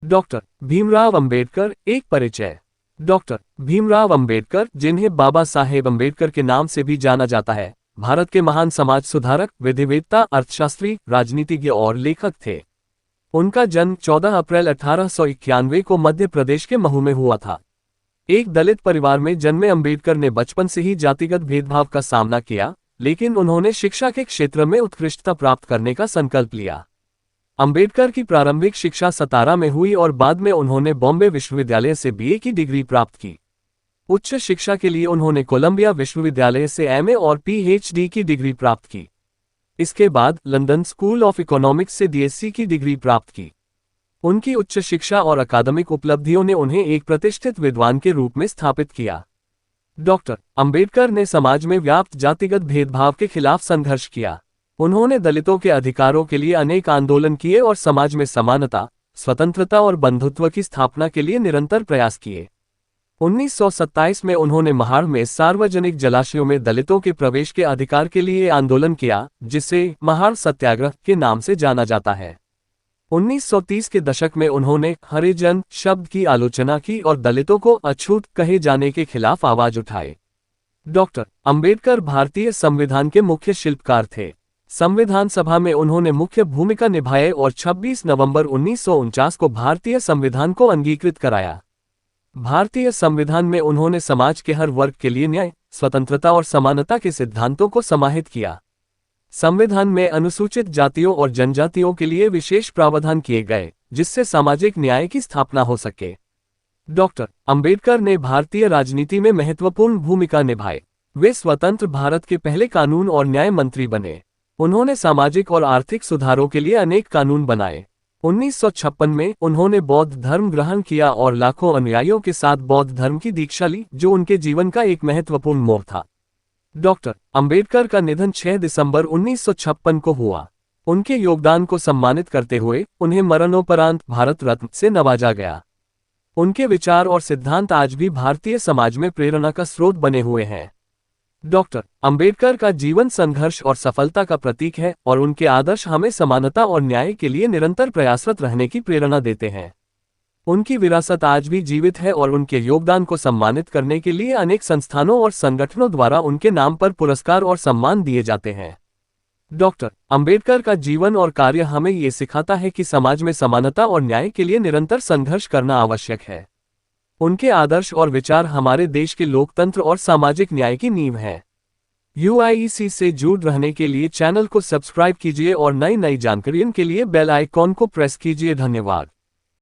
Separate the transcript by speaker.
Speaker 1: Doctor Bhimrao Ambedkar एक परिचय। Doctor Bhimrao Ambedkar, जिन्हें बाबा साहेब अंबेडकर के नाम से भी जाना जाता है, भारत के महान समाज सुधारक, विधिवेत्ता, अर्थशास्त्री, राजनीतिज्ञ और लेखक थे। उनका जन्म 14 अप्रैल 1891 को मध्य प्रदेश के महू में हुआ था। एक दलित परिवार में जन्मे अंबेडकर ने बचपन से ही जातिगत भेदभाव का सामना किया, लेकिन उन्होंने शिक्षा के क्षेत्र में उत्कृष्टता प्राप्त करने का संकल्प लिया। अंबेडकर की प्रारंभिक शिक्षा सतारा में हुई और बाद में उन्होंने बॉम्बे विश्वविद्यालय से बीए की डिग्री प्राप्त की। उच्च शिक्षा के लिए उन्होंने कोलंबिया विश्वविद्यालय से एमए और पीएचडी की डिग्री प्राप्त की। इसके बाद लंदन स्कूल ऑफ इकोनॉमिक्स से डीएससी की डिग्री प्राप्त की। उनकी उच्च शिक्षा और अकादमिक उपलब्धियों ने उन्हें एक प्रतिष्ठित विद्वान के रूप में स्थापित किया। डॉक्टर अंबेडकर ने समाज में व्याप्त जातिगत भेदभाव के खिलाफ संघर्ष किया। उन्होंने दलितों के अधिकारों के लिए अनेक आंदोलन किए और समाज में समानता, स्वतंत्रता और बंधुत्व की स्थापना के लिए निरंतर प्रयास किए। 1927 में उन्होंने महाड़ में सार्वजनिक जलाशयों में दलितों के प्रवेश के अधिकार के लिए आंदोलन किया, जिसे महाड़ सत्याग्रह के नाम से जाना जाता है। 1930 के दशक में उन्होंने हरिजन शब्द की आलोचना की और दलितों को अछूत कहे जाने के खिलाफ आवाज उठाई। डॉक्टर अंबेडकर भारतीय संविधान के मुख्य शिल्पकार थे। संविधान सभा में उन्होंने मुख्य भूमिका निभाई और 26 नवंबर 1949 को भारतीय संविधान को अंगीकृत कराया। भारतीय संविधान में उन्होंने समाज के हर वर्ग के लिए न्याय, स्वतंत्रता और समानता के सिद्धांतों को समाहित किया। संविधान में अनुसूचित जातियों और जनजातियों के लिए विशेष प्रावधान किए गए, जिससे सामाजिक न्याय की स्थापना हो सके। डॉक्टर अंबेडकर ने भारतीय राजनीति में महत्वपूर्ण भूमिका निभाई। वे स्वतंत्र भारत के पहले कानून और न्याय मंत्री बने। उन्होंने सामाजिक और आर्थिक सुधारों के लिए अनेक कानून बनाए। 1956 में उन्होंने बौद्ध धर्म ग्रहण किया और लाखों अनुयायियों के साथ बौद्ध धर्म की दीक्षा ली, जो उनके जीवन का एक महत्वपूर्ण मोड़ था। डॉक्टर अंबेडकर का निधन 6 दिसंबर 1956 को हुआ। उनके योगदान को सम्मानित करते हुए उन्हें मरणोपरांत भारत रत्न से नवाजा गया। उनके विचार और सिद्धांत आज भी भारतीय समाज में प्रेरणा का स्रोत बने हुए हैं। डॉक्टर अंबेडकर का जीवन संघर्ष और सफलता का प्रतीक है और उनके आदर्श हमें समानता और न्याय के लिए निरंतर प्रयासरत रहने की प्रेरणा देते हैं। उनकी विरासत आज भी जीवित है और उनके योगदान को सम्मानित करने के लिए अनेक संस्थानों और संगठनों द्वारा उनके नाम पर पुरस्कार और सम्मान दिए जाते हैं। डॉक्टर अंबेडकर का जीवन और कार्य हमें ये सिखाता है कि समाज में समानता और न्याय के लिए निरंतर संघर्ष करना आवश्यक है। उनके आदर्श और विचार हमारे देश के लोकतंत्र और सामाजिक न्याय की नींव है। UIEC से जुड़ रहने के लिए चैनल को सब्सक्राइब कीजिए और नई जानकारियों के लिए बेल आइकॉन को प्रेस कीजिए। धन्यवाद।